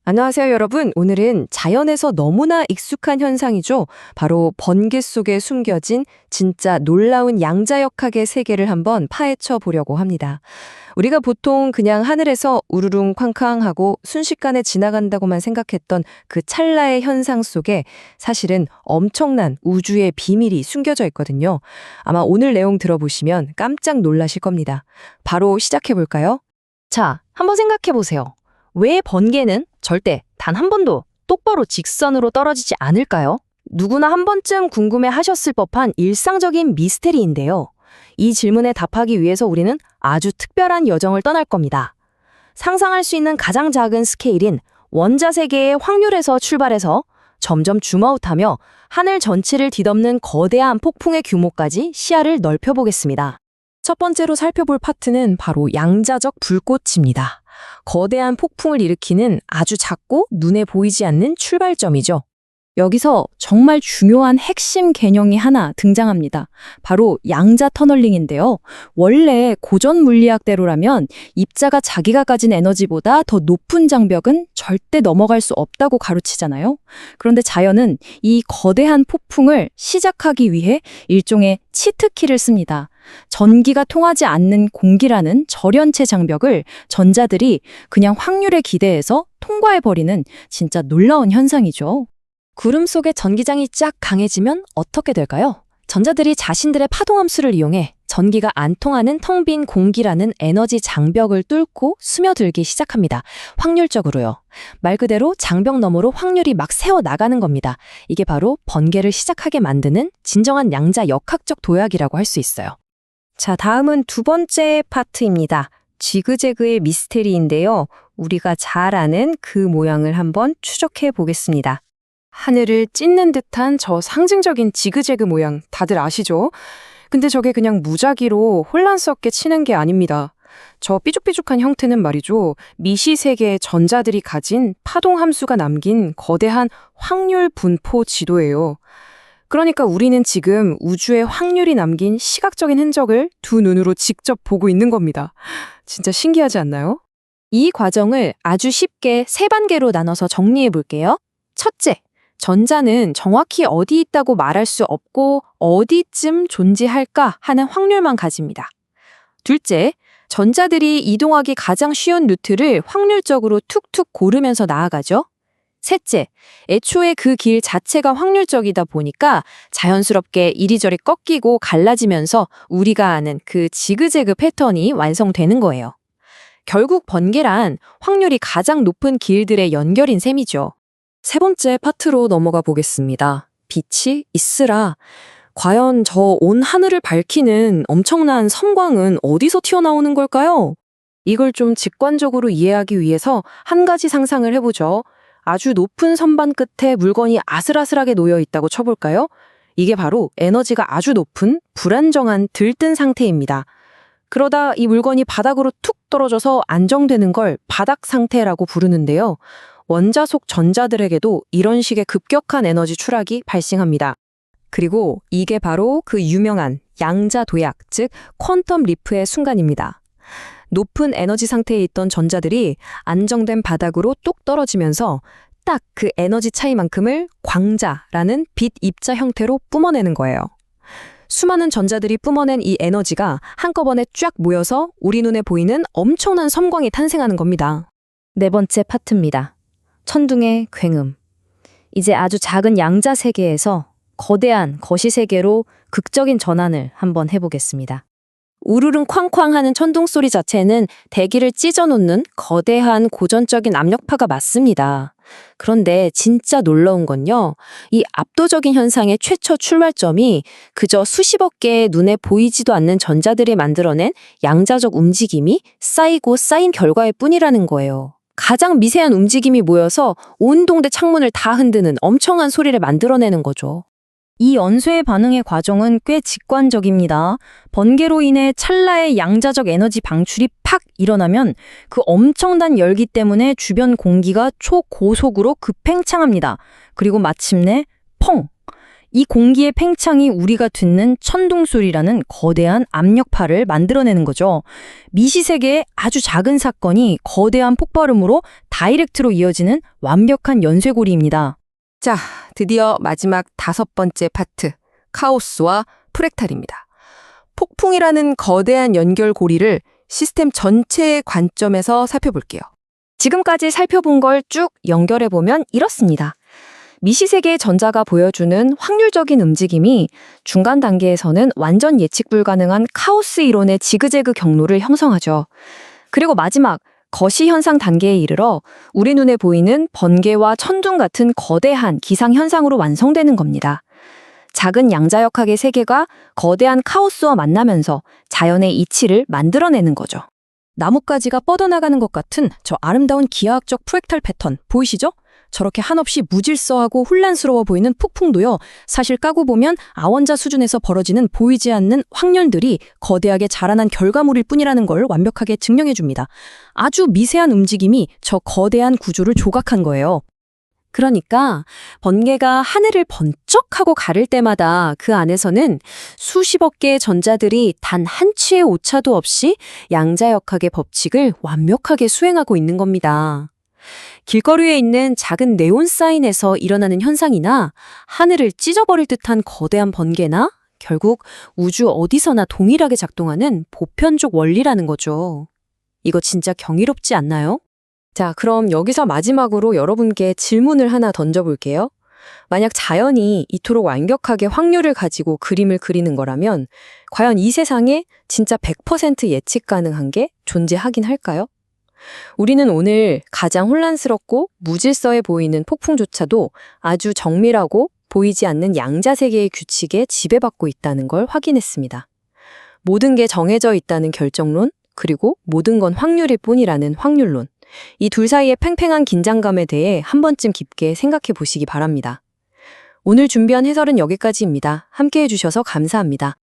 안녕하세요, 여러분. 오늘은 자연에서 너무나 익숙한 현상이죠. 바로 번개 속에 숨겨진 진짜 놀라운 양자역학의 세계를 한번 파헤쳐 보려고 합니다. 우리가 보통 그냥 하늘에서 우르릉 쾅쾅하고 순식간에 지나간다고만 생각했던 그 찰나의 현상 속에 사실은 엄청난 우주의 비밀이 숨겨져 있거든요. 아마 오늘 내용 들어보시면 깜짝 놀라실 겁니다. 바로 시작해 볼까요? 자, 한번 생각해 보세요. 왜 번개는 절대 단 한 번도 똑바로 직선으로 떨어지지 않을까요? 누구나 한 번쯤 궁금해 하셨을 법한 일상적인 미스테리인데요. 이 질문에 답하기 위해서 우리는 아주 특별한 여정을 떠날 겁니다. 상상할 수 있는 가장 작은 스케일인 원자 세계의 확률에서 출발해서 점점 줌아웃하며 하늘 전체를 뒤덮는 거대한 폭풍의 규모까지 시야를 넓혀보겠습니다. 첫 번째로 살펴볼 파트는 바로 양자적 불꽃입니다. 거대한 폭풍을 일으키는 아주 작고 눈에 보이지 않는 출발점이죠. 여기서 정말 중요한 핵심 개념이 하나 등장합니다. 바로 양자 터널링인데요. 원래 고전 물리학대로라면 입자가 자기가 가진 에너지보다 더 높은 장벽은 절대 넘어갈 수 없다고 가르치잖아요. 그런데 자연은 이 거대한 폭풍을 시작하기 위해 일종의 치트키를 씁니다. 전기가 통하지 않는 공기라는 절연체 장벽을 전자들이 그냥 확률에 기대해서 통과해버리는 진짜 놀라운 현상이죠. 구름 속에 전기장이 쫙 강해지면 어떻게 될까요? 전자들이 자신들의 파동함수를 이용해 전기가 안 통하는 텅 빈 공기라는 에너지 장벽을 뚫고 스며들기 시작합니다. 확률적으로요. 말 그대로 장벽 너머로 확률이 막 새어나가는 겁니다. 이게 바로 번개를 시작하게 만드는 진정한 양자 역학적 도약이라고 할 수 있어요. 자, 다음은 두 번째 파트입니다. 지그재그의 미스테리인데요. 우리가 잘 아는 그 모양을 한번 추적해 보겠습니다. 하늘을 찢는 듯한 저 상징적인 지그재그 모양 다들 아시죠? 근데 저게 그냥 무작위로 혼란스럽게 치는 게 아닙니다. 저 삐죽삐죽한 형태는 말이죠. 미시세계의 전자들이 가진 파동 함수가 남긴 거대한 확률 분포 지도예요. 그러니까 우리는 지금 우주의 확률이 남긴 시각적인 흔적을 두 눈으로 직접 보고 있는 겁니다. 진짜 신기하지 않나요? 이 과정을 아주 쉽게 세 단계로 나눠서 정리해 볼게요. 첫째, 전자는 정확히 어디 있다고 말할 수 없고 어디쯤 존재할까 하는 확률만 가집니다. 둘째, 전자들이 이동하기 가장 쉬운 루트를 확률적으로 툭툭 고르면서 나아가죠. 셋째, 애초에 그 길 자체가 확률적이다 보니까 자연스럽게 이리저리 꺾이고 갈라지면서 우리가 아는 그 지그재그 패턴이 완성되는 거예요. 결국 번개란 확률이 가장 높은 길들의 연결인 셈이죠. 세 번째 파트로 넘어가 보겠습니다. 빛이 있으라. 과연 저 온 하늘을 밝히는 엄청난 섬광은 어디서 튀어나오는 걸까요? 이걸 좀 직관적으로 이해하기 위해서 한 가지 상상을 해보죠. 아주 높은 선반 끝에 물건이 아슬아슬하게 놓여 있다고 쳐볼까요? 이게 바로 에너지가 아주 높은 불안정한 들뜬 상태입니다. 그러다 이 물건이 바닥으로 툭 떨어져서 안정되는 걸 바닥 상태라고 부르는데요. 원자 속 전자들에게도 이런 식의 급격한 에너지 추락이 발생합니다. 그리고 이게 바로 그 유명한 양자 도약, 즉 퀀텀 리프의 순간입니다. 높은 에너지 상태에 있던 전자들이 안정된 바닥으로 뚝 떨어지면서 딱 그 에너지 차이만큼을 광자라는 빛 입자 형태로 뿜어내는 거예요. 수많은 전자들이 뿜어낸 이 에너지가 한꺼번에 쫙 모여서 우리 눈에 보이는 엄청난 섬광이 탄생하는 겁니다. 네 번째 파트입니다. 천둥의 굉음. 이제 아주 작은 양자 세계에서 거대한 거시 세계로 극적인 전환을 한번 해보겠습니다. 우르릉 쾅쾅 하는 천둥 소리 자체는 대기를 찢어놓는 거대한 고전적인 압력파가 맞습니다. 그런데 진짜 놀라운 건요. 이 압도적인 현상의 최초 출발점이 그저 수십억 개의 눈에 보이지도 않는 전자들이 만들어낸 양자적 움직임이 쌓이고 쌓인 결과일 뿐이라는 거예요. 가장 미세한 움직임이 모여서 온 동대 창문을 다 흔드는 엄청난 소리를 만들어내는 거죠. 이 연쇄의 반응의 과정은 꽤 직관적입니다. 번개로 인해 찰나의 양자적 에너지 방출이 팍 일어나면 그 엄청난 열기 때문에 주변 공기가 초고속으로 급팽창합니다. 그리고 마침내 펑! 이 공기의 팽창이 우리가 듣는 천둥소리라는 거대한 압력파를 만들어내는 거죠. 미시세계의 아주 작은 사건이 거대한 폭발음으로 다이렉트로 이어지는 완벽한 연쇄고리입니다. 자, 드디어 마지막 5번째 파트, 카오스와 프랙탈입니다. 폭풍이라는 거대한 연결고리를 시스템 전체의 관점에서 살펴볼게요. 지금까지 살펴본 걸 쭉 연결해보면 이렇습니다. 미시세계의 전자가 보여주는 확률적인 움직임이 중간 단계에서는 완전 예측 불가능한 카오스 이론의 지그재그 경로를 형성하죠. 그리고 마지막 거시 현상 단계에 이르러 우리 눈에 보이는 번개와 천둥 같은 거대한 기상 현상으로 완성되는 겁니다. 작은 양자역학의 세계가 거대한 카오스와 만나면서 자연의 이치를 만들어내는 거죠. 나뭇가지가 뻗어나가는 것 같은 저 아름다운 기하학적 프랙탈 패턴 보이시죠? 저렇게 한없이 무질서하고 혼란스러워 보이는 폭풍도요. 사실 까고 보면 아원자 수준에서 벌어지는 보이지 않는 확률들이 거대하게 자라난 결과물일 뿐이라는 걸 완벽하게 증명해 줍니다. 아주 미세한 움직임이 저 거대한 구조를 조각한 거예요. 그러니까 번개가 하늘을 번쩍하고 가를 때마다 그 안에서는 수십억 개의 전자들이 단 한 치의 오차도 없이 양자역학의 법칙을 완벽하게 수행하고 있는 겁니다. 길거리에 있는 작은 네온 사인에서 일어나는 현상이나 하늘을 찢어버릴 듯한 거대한 번개나 결국 우주 어디서나 동일하게 작동하는 보편적 원리라는 거죠. 이거 진짜 경이롭지 않나요? 자, 그럼 여기서 마지막으로 여러분께 질문을 하나 던져볼게요. 만약 자연이 이토록 완벽하게 확률을 가지고 그림을 그리는 거라면 과연 이 세상에 진짜 100% 예측 가능한 게 존재하긴 할까요? 우리는 오늘 가장 혼란스럽고 무질서해 보이는 폭풍조차도 아주 정밀하고 보이지 않는 양자세계의 규칙에 지배받고 있다는 걸 확인했습니다. 모든 게 정해져 있다는 결정론, 그리고 모든 건 확률일 뿐이라는 확률론. 이 둘 사이의 팽팽한 긴장감에 대해 한 번쯤 깊게 생각해 보시기 바랍니다. 오늘 준비한 해설은 여기까지입니다. 함께 해주셔서 감사합니다.